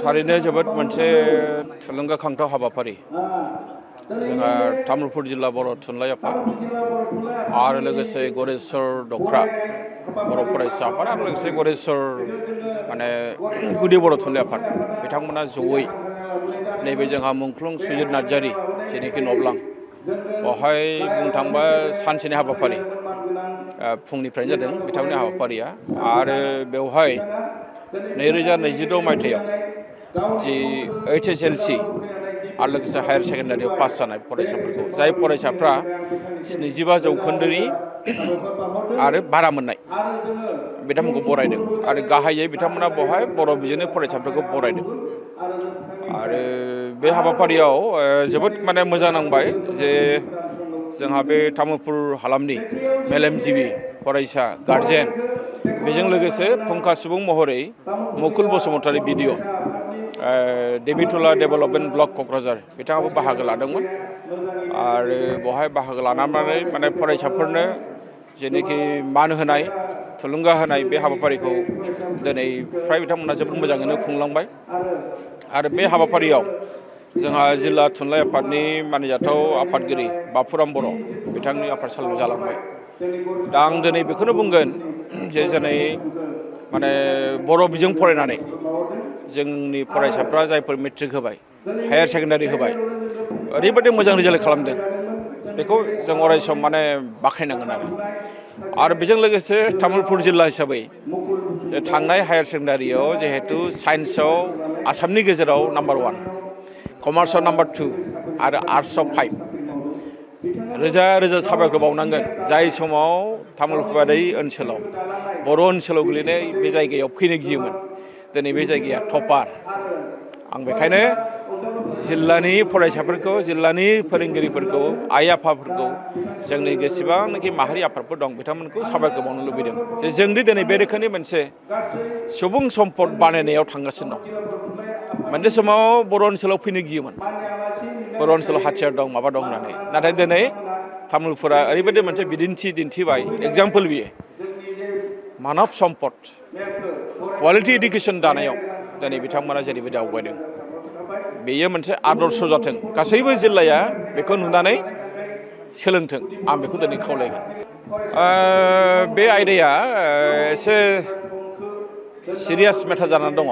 थारैनो जोबोद मोनसे थुलुंगाखांथाव हाबाफारि जोंहा तामुलपुर जिल्ला बर' थुनलाइ आफाद आरो लोगोसे गरेस्वर दख्रा बर' फरायसा आफाद आरो लोगोसे गरेस्वर माने गुदि बर' थुनलाइ आफाद बिथांमोना जयै नैबे जोंहा मुंख्लं सुजित नार्जारी जेनेखि नब्लां बेवहाय बुंनो थाङोबा सानसेनि हाबाफारि फुंनिफ्रायनो जादों बिथांमोननि हाबाफारिया आरो बेवहाय 2022 मायथाइयाव जि HSLC आरो लोगोसे हायार सेकेन्डारियाव पास जानाय फरायसाफोरखौ जाय फरायसाफ्रा 75 जौखोन्दोनि आरो बारा मोननाय बिथांमोनखौ बरायदों आरो गाहायै बिथांमोना बेवहाय बर' बिजोंनि फरायसाफोरखौ बरायदों आरो बे हाबाफारियाव जोबोद माने मोजां नांबाय जे जोंहा बे तामुलपुर हालामनि मेलेमजिबि फरायसा गार्जेन बेजों लोगोसे फुंखा सुबुं महरै मुकुल बसुमतारी बिडिअ देबिटुला डेभेलपमेन्ट ब्लक क'क्राझार बिथाङाबो बाहागो लादोंमोन आरो बेवहाय बाहागो लानानै माने फरायसाफोरनो जेनोखि मान होनाय थुलुंगा होनाय बे हाबाफारिखौ दिनै फ्राय बिथांमोना जोबोद मोजाङैनो खुंलांबाय आरो बे हाबाफारियाव जोंहा जिल्ला थुनलाइ आफादनि मानिजाथाव आफादगिरि बाफुराम बर' बिथांनि आफाद सालियाव जालांबाय दा आं दिनै बेखौनो बुंगोन जे दिनै माने बर' बिजों फरायनानै जोंनि फरायसाफ्रा जायफोर मेट्रिक होबाय हायार सेकेन्डारि होबाय ओरैबायदि मोजां रिजाल्ट खालामदों बेखौ जों अरायसम माने बाख्नायनांगोन आरो बेजों लोगोसे तामुलपुर जिल्ला हिसाबै थांनाय हायार सेकेन्डारियाव जिहेतु साइन्सआव आसामनि गेजेराव नाम्बार 1 कमार्सआव नाम्बार 2 आरो आर्ट्सआव 5 रोजा रोजा साबायखर बावनांगोन जाय समाव तामुलपुर ओनसोलाव बर' ओनसोलाव गोलैनाय बे जायगायाव फैनो गियोमोन दिनै बे जायगाया टपार आं बेखायनो जिल्लानि फरायसाफोरखौ जिल्लानि फोरोंगिरिफोरखौ आइ आफाफोरखौ जोंनि जेसेबांनाखि माहारि आफादफोर दं बिथांमोनखौ साबायखर बावनो लुबैदों जे जोंदि दिनै बे रोखोमनि मोनसे सुबुं सम्पद बानायनायाव थांगासिनो दं मोनसे समाव बर' ओनसोलाव फैनो गियोमोन बर' ओनसोलाव हाथियार दं माबा दं होननानै नाथाय दिनै तामुलपुरा ओरैबायदि मोनसे बिदिन्थि दिन्थिबाय एग्जाम्पल बियो मानब सम्पद क्वालिटि इडुकेसन दानायाव दिनै बिथांमोना जेरैबायदि आवगायदों बेयो मोनसे आदर्श जाथों गासैबो जिल्लाया बेखौ नुनानै सोलोंथों आं बेखौ दिनै खावलायगोन बे आयदाया एसे सिरियास मेटार जानानै दङ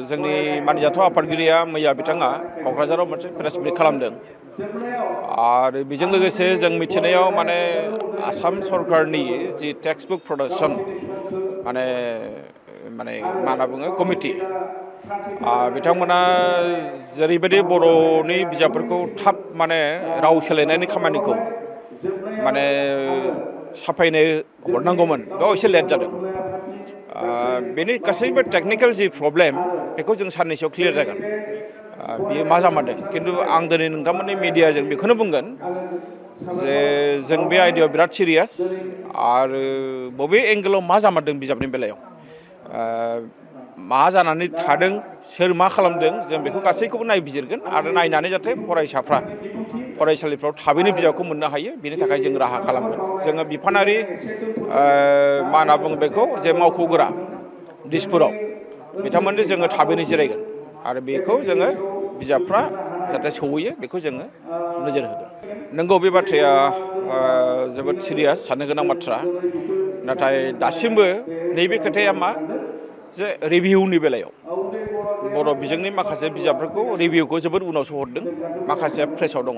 जोंनि मानिजाथाव आफादगिरिया मैया बिथाङा क'क्राझाराव मोनसे प्रेस मिट खालामदों आरो बेजों लोगोसे जों मिथिनायाव माने आसाम सरकारनि जि टेक्सट बुक प्रडाक्सन माने मा होनना बुङो कमिटि बिथांमोना जेरैबायदि बर'नि बिजाबफोरखौ थाब माने राव सोलायनायनि खामानिखौ माने साफायनो हरनांगौमोन बेयाव एसे लेट जादों बेनि गासैबो टेकनिकेल जि प्रब्लेम बेखौ जों साननैसोआव क्लियार जागोन बेयो मा जामारदों खिन्थु आं दिनै नोंथांमोननि मिडियाजों बेखौनो बुंगोन जे जों बे आयदायाव बिराद सिरियास आरो बबे एंगेलाव मा जामारदों बिजाबनि बेलायाव मा जानानै थादों सोर मा खालामदों जों बेखौ गासैखौबो नायबिजिरगोन आरो नायनानै जाहाथे फरायसाफ्रा फरायसालिफ्राव थाबैनो बिजाबखौ मोननो हायो बेनि थाखाय जों राहा खालामगोन जोङो बिफानारि मा होनना बुङो बेखौ जे मावख'गोरा दिसपुराव बिथांमोनजों जोङो थाबैनो जिरायगोन आरो बेखौ जोङो बिजाबफ्रा जाहाथे सौहैयो बेखौ जोङो नोजोर होगोन नंगौ बे बाथ्राया जोबोद सिरियास साननो गोनां बाथ्रा नाथाय दासिमबो नैबे खोथाया मा जे रिभिउनि बेलायाव बर' बिजोंनि माखासे बिजाबफोरखौ रिभिउखौ जोबोद उनावसो हरदों माखासेया प्रेसाव दङ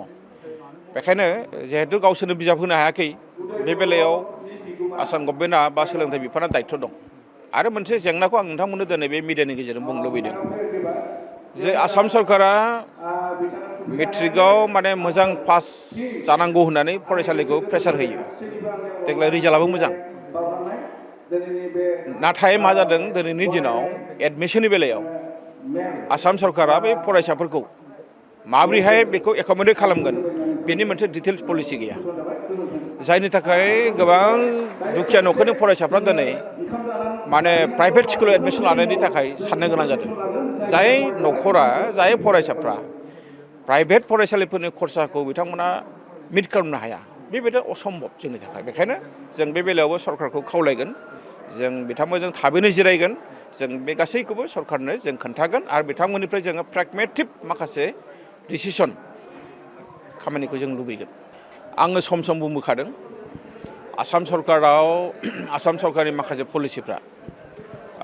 बेखायनो जिहेतु गावसोरनो बिजाब होनो हायाखै बे बेलायाव आसाम गभर्नमेन्टआ बा सोलोंथाइ बिफाना दायित्व दं आरो मोनसे जेंनाखौ आं नोंथांमोननो दिनै बे मिडियानि गेजेरजों बुंनो लुबैदों जे आसाम सरकारा मेट्रिकआव माने मोजां पास जानांगौ होननानै फरायसालिखौ प्रेसार होयो देग्लाय रिजाल्टआबो मोजां नाथाय मा जादों दिनैनि दिनाव एडमिसननि बेलायाव आसाम सरकारा बे फरायसाफोरखौ माबोरैहाय बेखौ एकोमोडेट खालामगोन बेनि मोनसे डिटेल्स पलिसि गैया जायनि थाखाय गोबां दुखिया न'खरनि फरायसाफ्रा दिनै माने प्राइभेट स्कुलाव एडमिसन लानायनि थाखाय साननो गोनां जादों जाय न'खरा जाय फरायसाफ्रा प्राइभेट फरायसालिफोरनि खरसाखौ बिथांमोना मिट खालामनो हाया बेबायदि असम्भब जोंनि थाखाय बेखायनो जों बे बेलायावबो सरकारखौ खावलायगोन जों बिथांमोनजों थाबैनो जिरायगोन जों बे गासैखौबो सरकारनो जों खोन्थागोन आरो बिथांमोननिफ्राय जोङो प्रेगमेटिक माखासे डिसिसन खामानिखौ जों लुबैगोन। आङो सम सम बुंबोखादों आसाम सरकारनि माखासे पलिसिफ्रा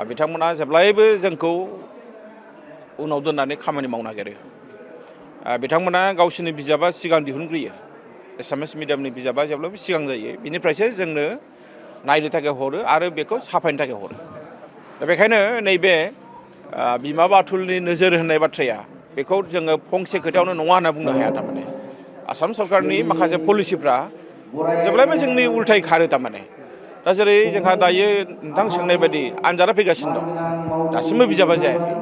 बिथांमोना जेब्लायबो जोंखौ उनाव दोननानै खामानि मावनो नागिरो। बिथांमोना गावसोरनि बिजाबा सिगां दिहुनग्रोयो। एसामिस मिडियामनि बिजाबा जेब्लाबो सिगां जायो, बिनिफ्रायसो जोंनो नायनो थाखाय हरो आरो बेखौ साफायनो थाखाय हरो। दा बेखायनो नैबे बिमा बाथुलनि नोजोर होननाय बाथ्राया बेखौ जोङो फंसे खोथायावनो नङा होनना बुंनो हाया। थारमाने आसाम सरकारनि माखासे पलिसिफ्रा जेब्लायबो जोंनि उल्थायै खारो थारमाने। दा जेरै जोंहा दायो नोंथां सोंनाय बायदि आनजादा फैगासिनो दं, दासिमबो बिजाबा जायाखै।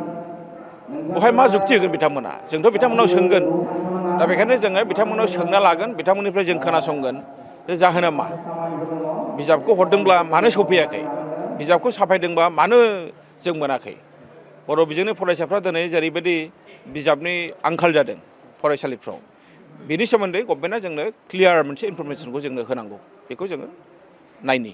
बहाय मा जुक्ति होगोन बिथांमोना? जोंथ' बिथांमोनाव सोंगोन। दा बेखायनो जोङो बिथांमोनाव सोंना लागोन, बिथांमोननिफ्राय जों खोनासंगोन जे जाहोना मा? बिजाबखौ हरदोंब्ला मानो सफैयाखै? बिजाबखौ साफायदोंबा मानो जों मोनाखै? बर' बिजोंनि फरायसाफ्रा दिनै जेरैबायदि बिजाबनि आंखाल जादों फरायसालिफ्राव, बेनि सोमोन्दै गभर्नमेन्टआ जोंनो क्लियार मोनसे इनफरमेसनखौ जोंनो होनांगौ। बेखौ जोङो नायनि।